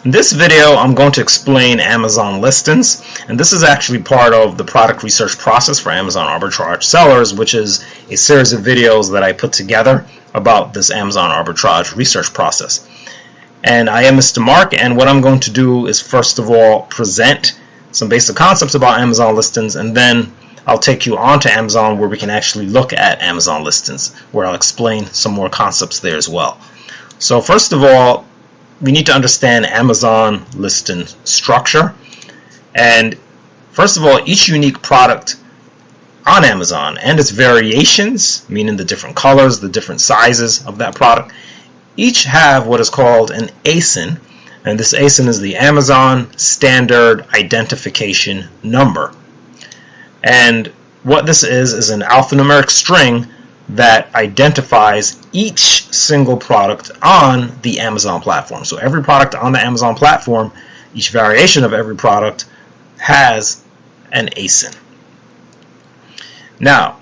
In this video, I'm going to explain Amazon listings, and this is actually part of the product research process for Amazon arbitrage sellers, which is a series of videos that I put together about this Amazon arbitrage research process. And I am Mr. Mark, and what I'm going to do is first of all present some basic concepts about Amazon listings, and then I'll take you on to Amazon where we can actually look at Amazon listings, where I'll explain some more concepts there as well. So first of all, we need to understand Amazon listing structure. And first of all, each unique product on Amazon and its variations, meaning the different colors, the different sizes of that product, each have what is called an ASIN, and this ASIN is the Amazon Standard Identification Number. And what this is an alphanumeric string that identifies each single product on the Amazon platform. So every product on the Amazon platform, each variation of every product has an ASIN. Now,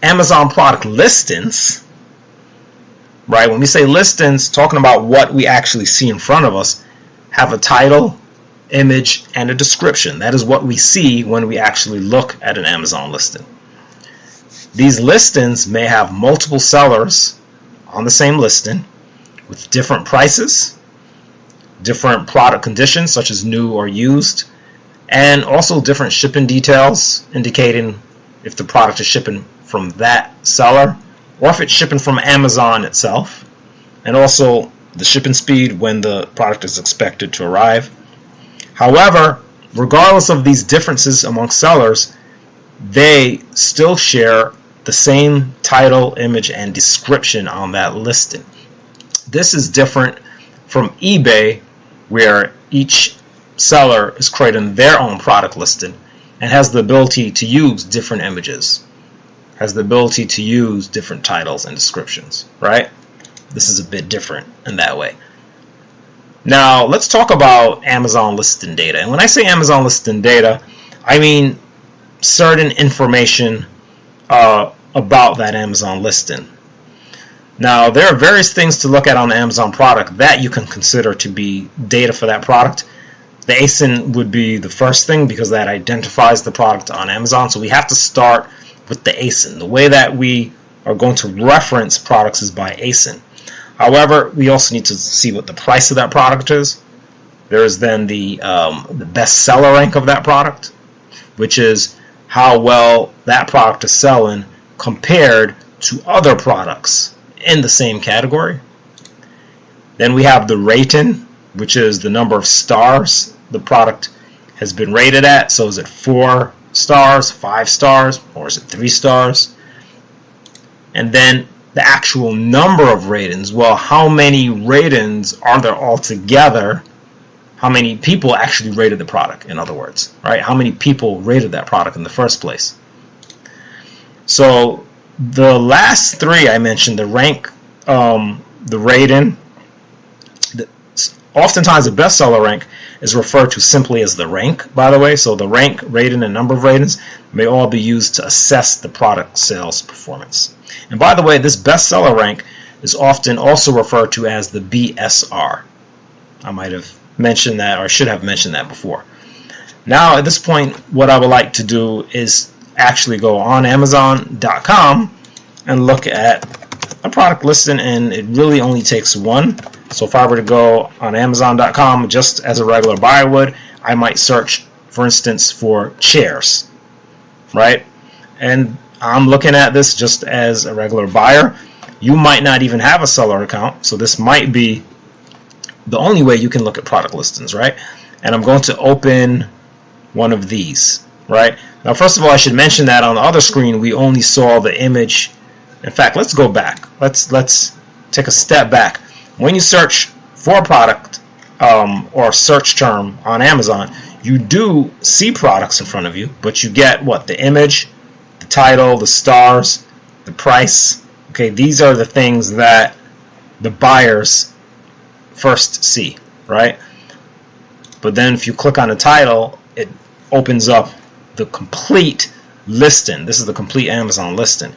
Amazon product listings, right? When we say listings, talking about what we actually see in front of us, have a title, image, and a description. That is what we see when we actually look at an Amazon listing. These listings may have multiple sellers on the same listing with different prices, different product conditions such as new or used, and also different shipping details indicating if the product is shipping from that seller or if it's shipping from Amazon itself, and also the shipping speed when the product is expected to arrive. However, regardless of these differences among sellers, they still share the same title, image, and description on that listing. This is different from eBay, where each seller is creating their own product listing and has the ability to use different images, has the ability to use different titles and descriptions, right? This is a bit different in that way. Now, let's talk about Amazon listing data. And when I say Amazon listing data, I mean certain information about that Amazon listing. Now, there are various things to look at on the Amazon product that you can consider to be data for that product. The ASIN would be the first thing because that identifies the product on Amazon. So we have to start with the ASIN. The way that we are going to reference products is by ASIN. However, we also need to see what the price of that product is. There is then the bestseller rank of that product, which is how well that product is selling compared to other products in the same category. Then we have the rating, which is the number of stars the product has been rated at. So is it 4 stars, 5 stars, or is it 3 stars? And then the actual number of ratings. Well, how many ratings are there altogether? How many people actually rated the product, in other words, right? How many people rated that product in the first place? So the last three I mentioned, the rank, the rating, oftentimes the bestseller rank is referred to simply as the rank, by the way. So the rank, rating, and number of ratings may all be used to assess the product sales performance. And by the way, this bestseller rank is often also referred to as the BSR. I might have mentioned that, or should have mentioned that before. Now at this point, what I would like to do is actually go on Amazon.com and look at a product listing, and it really only takes one. So if I were to go on Amazon.com just as a regular buyer would, I might search, for instance, for chairs, right? And I'm looking at this just as a regular buyer. You might not even have a seller account, so this might be the only way you can look at product listings, right? And I'm going to open one of these, right? Now, first of all, I should mention that on the other screen, we only saw the image. In fact, let's go back. Let's take a step back. When you search for a product or search term on Amazon, you do see products in front of you, but you get what? The image, the title, the stars, the price. Okay, these are the things that the buyers first see, right? But then if you click on the title, it opens up the complete listing. This is the complete Amazon listing.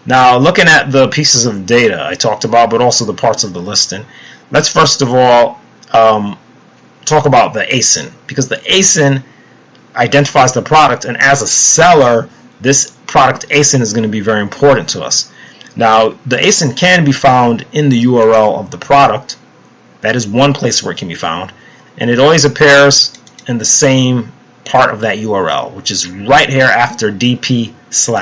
Now, looking at the pieces of data I talked about, but also the parts of the listing, let's first of all talk about the ASIN, because the ASIN identifies the product, and as a seller, this product ASIN is going to be very important to us. Now, the ASIN can be found in the URL of the product. That is one place where it can be found, and it always appears in the same part of that URL, which is right here after DP/. So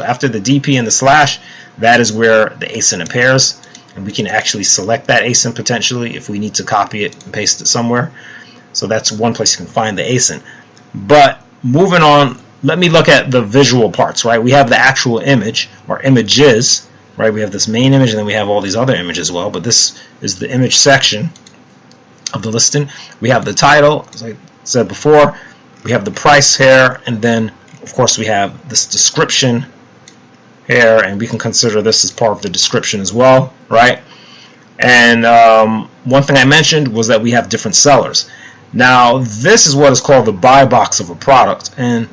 after the DP and the slash, that is where the ASIN appears, and we can actually select that ASIN potentially if we need to copy it and paste it somewhere. So that's one place you can find the ASIN. But moving on, let me look at the visual parts, right? We have the actual image or images, right? We have this main image, and then we have all these other images as well, but this is the image section of the listing. We have the title, as I said before, we have the price here, and then of course we have this description here, and we can consider this as part of the description as well, right? And one thing I mentioned was that we have different sellers. Now, this is what is called the buy box of a product, and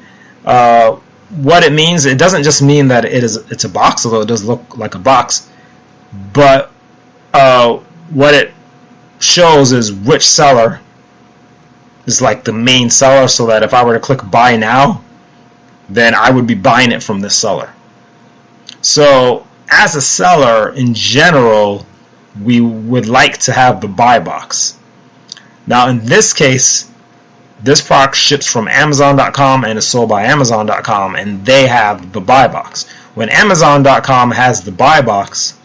what it means, it doesn't just mean that it's a box, although it does look like a box, but what it shows is which seller is like the main seller, so that if I were to click buy now, then I would be buying it from this seller. So as a seller, in general, we would like to have the buy box. Now in this case, this product ships from Amazon.com and is sold by Amazon.com, and they have the buy box. When Amazon.com has the buy box,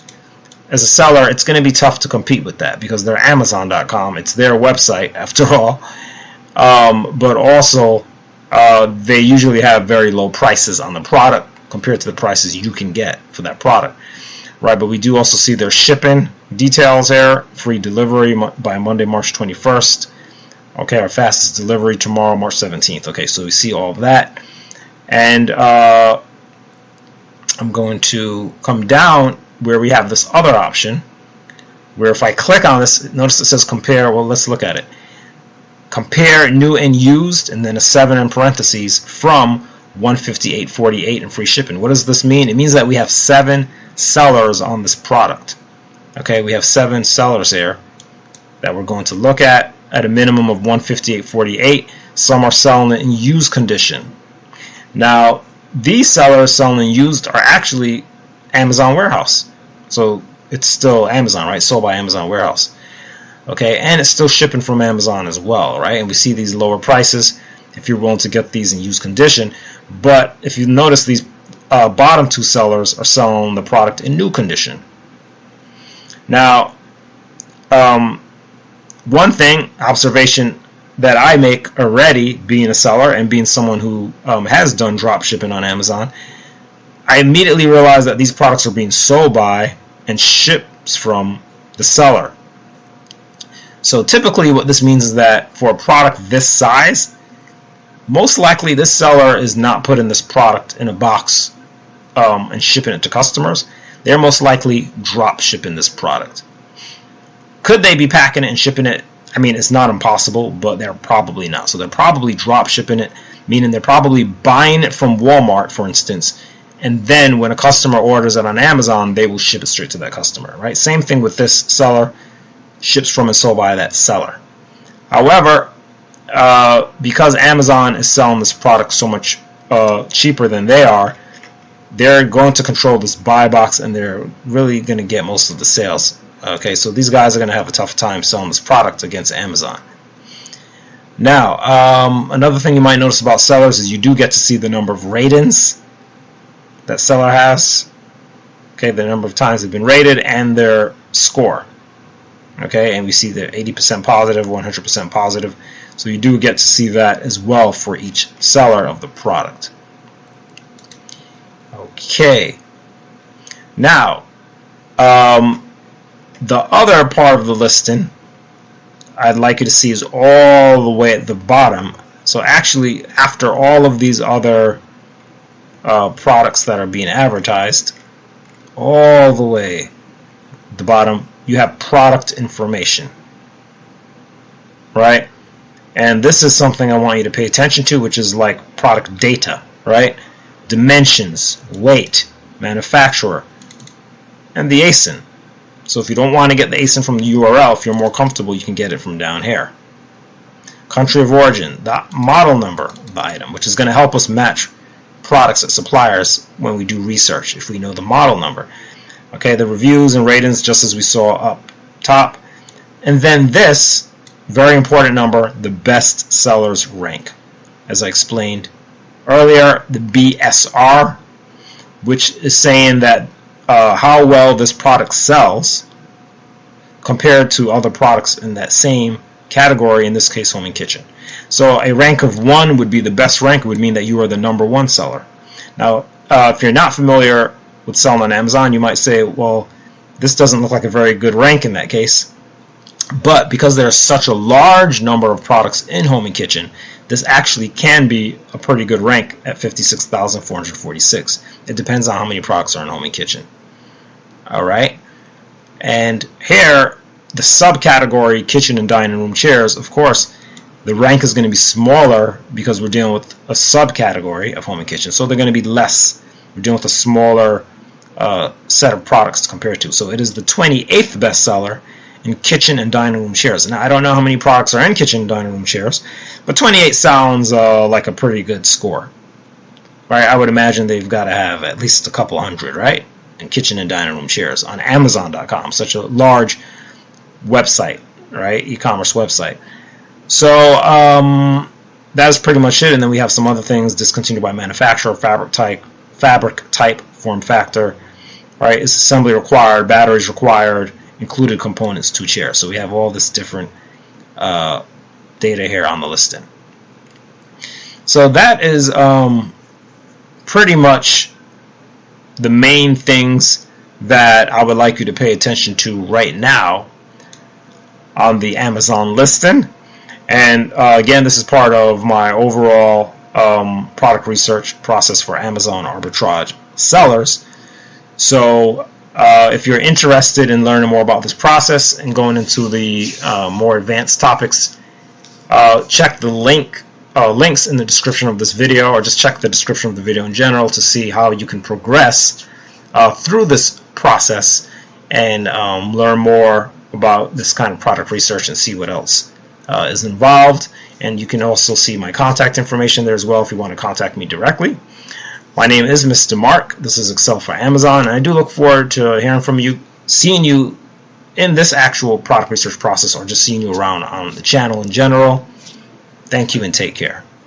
as a seller, it's going to be tough to compete with that because they're Amazon.com. It's their website after all. But also, they usually have very low prices on the product compared to the prices you can get for that product, right? But we do also see their shipping details here: free delivery by Monday, March 21st. Okay, our fastest delivery tomorrow, March 17th. Okay, so we see all of that, and I'm going to come down where we have this other option, where if I click on this, notice it says compare. Well, let's look at it. Compare new and used, and then a 7 in parentheses from 158.48 and free shipping. What does this mean? It means that we have 7 sellers on this product. Okay, we have 7 sellers here that we're going to look at a minimum of 158.48. Some are selling it in used condition. Now, these sellers selling in used are actually Amazon warehouse. So it's still Amazon, right? Sold by Amazon warehouse. Okay, and it's still shipping from Amazon as well, right? And we see these lower prices if you're willing to get these in used condition. But if you notice, these bottom 2 sellers are selling the product in new condition. Now, one observation that I make already, being a seller and being someone who has done drop shipping on Amazon, I immediately realize that these products are being sold by and shipped from the seller. So typically what this means is that for a product this size, most likely this seller is not putting this product in a box and shipping it to customers. They're most likely drop shipping this product. Could they be packing it and shipping it? I mean, it's not impossible, but they're probably not. So they're probably drop shipping it, meaning they're probably buying it from Walmart, for instance, and then when a customer orders it on Amazon, they will ship it straight to that customer, right? Same thing with this seller, ships from and sold by that seller. However, because Amazon is selling this product so much cheaper than they are, they're going to control this buy box, and they're really going to get most of the sales. Okay, so these guys are going to have a tough time selling this product against Amazon. Now, another thing you might notice about sellers is you do get to see the number of ratings that seller has. Okay, the number of times they've been rated and their score. Okay, and we see they're 80% positive, 100% positive. So you do get to see that as well for each seller of the product. Okay, now the other part of the listing I'd like you to see is all the way at the bottom. So actually, after all of these other products that are being advertised, all the way at the bottom, you have product information, right? And this is something I want you to pay attention to, which is like product data, right? Dimensions, weight, manufacturer, and the ASIN. So if you don't want to get the ASIN from the URL, if you're more comfortable, you can get it from down here. country of origin, the model number of the item, which is going to help us match products at suppliers when we do research if we know the model number. Okay, the reviews and ratings, just as we saw up top. And then this very important number, the best sellers rank. As I explained earlier, the BSR, which is saying that how well this product sells compared to other products in that same category, in this case home and kitchen. So a rank of 1 would be the best rank. It would mean that you are the #1 seller. Now if you're not familiar with selling on Amazon, you might say, well, this doesn't look like a very good rank in that case. But because there's such a large number of products in home and kitchen, this actually can be a pretty good rank at 56,446. It depends on how many products are in home and kitchen. Alright, and here the subcategory kitchen and dining room chairs, of course the rank is going to be smaller because we're dealing with a subcategory of home and kitchen, so they're going to be less. We're dealing with a smaller set of products to compare to. So it is the 28th bestseller in kitchen and dining room chairs. Now I don't know how many products are in kitchen and dining room chairs, but 28 sounds like a pretty good score, right? I would imagine they've got to have at least a couple hundred, right, in kitchen and dining room chairs on Amazon.com, such a large website, right, e-commerce website. So that is pretty much it. And then we have some other things: discontinued by manufacturer, fabric type, form factor, right? Is assembly required, batteries required, included components, 2 chairs. So we have all this different data here on the listing. So that is pretty much the main things that I would like you to pay attention to right now on the Amazon listing. And again, this is part of my overall product research process for Amazon arbitrage sellers. So if you're interested in learning more about this process and going into the more advanced topics, check the links in the description of this video, or just check the description of the video in general to see how you can progress through this process and learn more about this kind of product research and see what else is involved. And you can also see my contact information there as well if you want to contact me directly. My name is Mr. Mark. This is Excel for Amazon, and I do look forward to hearing from you, seeing you in this actual product research process, or just seeing you around on the channel in general. Thank you and take care.